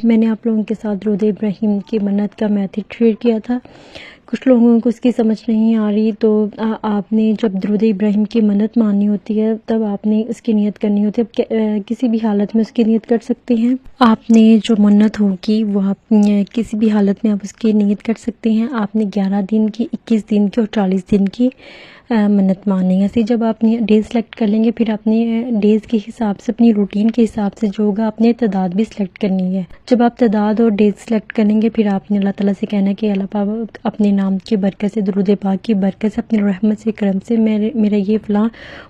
میں نے آپ لوگوں کے ساتھ درود ابراہیم کی منت کا میتھڈ شیئر کیا تھا. کچھ لوگوں کو اس کی سمجھ نہیں آ رہی، تو آپ نے جب درود ابراہیم کی منت ماننی ہوتی ہے تب آپ نے اس کی نیت کرنی ہوتی ہے. کسی بھی حالت میں اس کی نیت کر سکتے ہیں. آپ نے جو منت ہوگی وہ آپ کسی بھی حالت میں آپ اس کی نیت کر سکتے ہیں. آپ نے 11 دن کی، 21 دن کی اور 40 دن کی منت ماننی ہے. جب آپ نے ڈیز سلیکٹ کر لیں گے، پھر اپنے ڈیز کے حساب سے، اپنی روٹین کے حساب سے جو ہوگا اپنے تعداد بھی سلیکٹ کرنی ہے. جب آپ تعداد اور ڈیز سلیکٹ کریں گے، پھر آپ نے اللہ تعالیٰ سے کہنا ہے کہ اللہ پاک اپنے نام کی برکت سے، درود پاک کی برکت سے، اپنی رحمت سے، کرم سے میرا یہ فلاں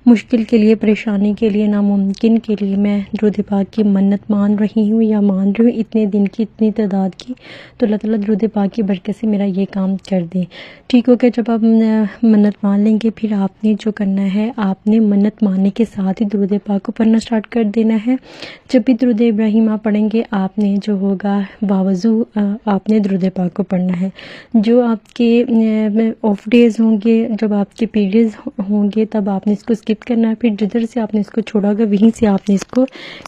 مشکل کے لیے، پریشانی کے لیے، ناممکن کے لیے میں درود پاک کی منت مان رہی ہوں یا مان رہی ہوں اتنے دن کی، اتنی تعداد کی. تو اللہ تعالیٰ درود پاک کی برکت سے میرا یہ کام کر دیں. ٹھیک ہو گیا. جب آپ منت مان لیں گے، پھر آپ نے جو کرنا ہے، آپ نے منت ماننے کے ساتھ ہی درود پاک کو پڑھنا سٹارٹ کر دینا ہے. جب بھی درود ابراہیم آپ پڑھیں گے، آپ نے جو ہوگا باوضو آپ نے درود پاک کو پڑھنا ہے. جو آپ کے آف ڈیز ہوں گے، جب آپ کے پیریڈز ہوں گے، تب آپ نے اس کو اسکپ کرنا ہے. پھر جدھر سے آپ نے اس کو چھوڑا ہوگا وہیں سے آپ نے اس کو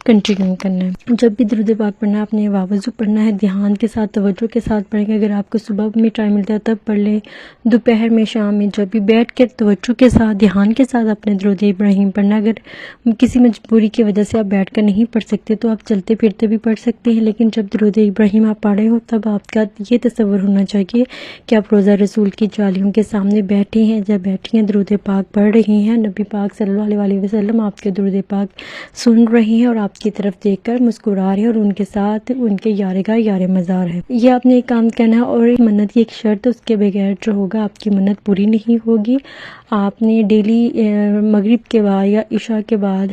کنٹینیو کرنا ہے. جب بھی درود پاک پڑھنا ہے، آپ نے باوضو پڑھنا ہے، دھیان کے ساتھ، توجہ کے ساتھ پڑھیں گے. اگر آپ کو صبح میں ٹائم ملتا ہے تب پڑھ لیں، دوپہر میں، شام میں، جب بھی بیٹھ کر توجہ کے ساتھ، دھیان کے ساتھ اپنے درود ابراہیم پڑھنا. اگر کسی مجبوری کی وجہ سے آپ بیٹھ کر نہیں پڑھ سکتے تو آپ چلتے پھرتے بھی پڑھ سکتے ہیں. لیکن جب درود ابراہیم آپ پڑھ رہے ہو تب آپ کا یہ تصور ہونا چاہیے کہ آپ روضہ رسول کی جالیوں کے سامنے بیٹھے ہیں، جب بیٹھی ہیں درود پاک پڑھ رہی ہیں. نبی پاک صلی اللہ علیہ وسلم آپ کے درود پاک سن رہے ہیں اور آپ کی طرف دیکھ کر مسکرا رہے ہیں، اور ان کے ساتھ ان کے یارگاہ یار مزار ہے. یہ آپ نے ایک کام کرنا ہے. اور منت کی ایک شرط، اس کے بغیر جو ہوگا آپ کی منت پوری نہیں ہوگی. آپ نے ڈیلی مغرب کے بعد یا عشاء کے بعد،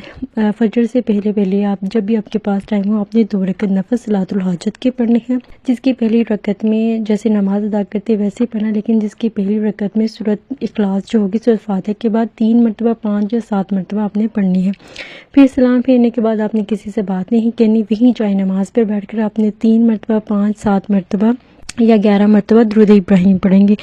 فجر سے پہلے آپ جب بھی آپ کے پاس ٹائم ہو، آپ نے 2 رکعت نفل صلاۃ الحاجت کے پڑھنے ہیں. جس کی پہلی رکعت میں جیسے نماز ادا کرتے ویسے پڑھنا، لیکن جس کی پہلی رکعت میں سورۃ اخلاص جو ہوگی، سورۃ فاتحہ کے بعد 3 مرتبہ، 5 یا 7 مرتبہ آپ نے پڑھنی ہے. پھر سلام پھیرنے کے بعد آپ نے کسی سے بات نہیں کرنی. وہیں جائے نماز پہ بیٹھ کر آپ نے 3 مرتبہ، 5، 7 مرتبہ یا 11 مرتبہ درود ابراہیم پڑھیں گے.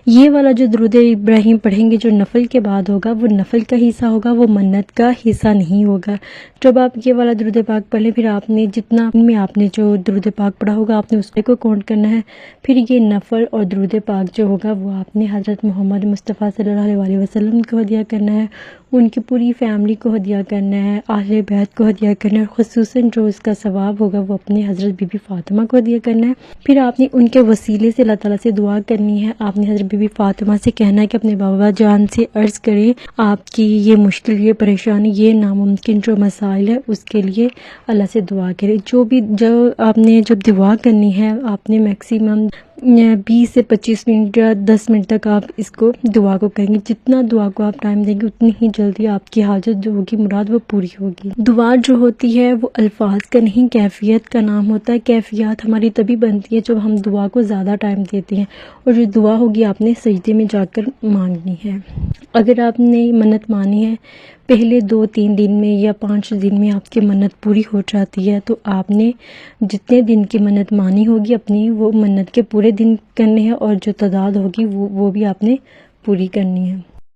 یہ والا جو درود ابراہیم پڑھیں گے جو نفل کے بعد ہوگا، وہ نفل کا حصہ ہوگا، وہ منت کا حصہ نہیں ہوگا. جب آپ یہ والا درود پاک پڑھ لیں، پھر آپ نے جتنا میں آپ نے جو درود پاک پڑھا ہوگا آپ نے اس کو کاؤنٹ کرنا ہے. پھر یہ نفل اور درود پاک جو ہوگا وہ آپ نے حضرت محمد مصطفیٰ صلی اللہ علیہ وسلم کو ہدیہ کرنا ہے، ان کی پوری فیملی کو ہدیہ کرنا ہے، اہل بیت کو ہدیہ کرنا ہے. خصوصاً جو اس کا ثواب ہوگا وہ اپنے حضرت بی بی فاطمہ کو ہدیہ کرنا ہے. پھر آپ نے ان کے وسیلے سے اللہ تعالیٰ سے دعا کرنی ہے. آپ نے حضرت بی بی فاطمہ سے کہنا ہے کہ اپنے بابا جان سے عرض کریں آپ کی یہ مشکل، یہ پریشانی، یہ ناممکن جو مسائل ہے اس کے لیے اللہ سے دعا کریں. جو آپ نے جب دعا کرنی ہے، آپ نے میکسیمم 20 سے 25 منٹ یا 10 منٹ تک آپ اس کو دعا کو کریں گے. جتنا دعا کو آپ ٹائم دیں گے اتنی ہی جلدی آپ کی حاجت جو ہوگی، مراد، وہ پوری ہوگی. دعا جو ہوتی ہے وہ الفاظ کا نہیں، کیفیت کا نام ہوتا ہے. کیفیات ہماری تبھی بنتی ہے جب ہم دعا کو زیادہ ٹائم دیتے ہیں، اور جو دعا ہوگی آپ نے سجدے میں جا کر مانگنی ہے. اگر آپ نے منت مانی ہے، پہلے 2-3 دن میں یا 5 دن میں آپ کی منت پوری ہو جاتی ہے، تو آپ نے جتنے دن کی منت مانی ہوگی اپنی، وہ منت کے پورے دن کرنے ہیں، اور جو تعداد ہوگی وہ بھی آپ نے پوری کرنی ہے.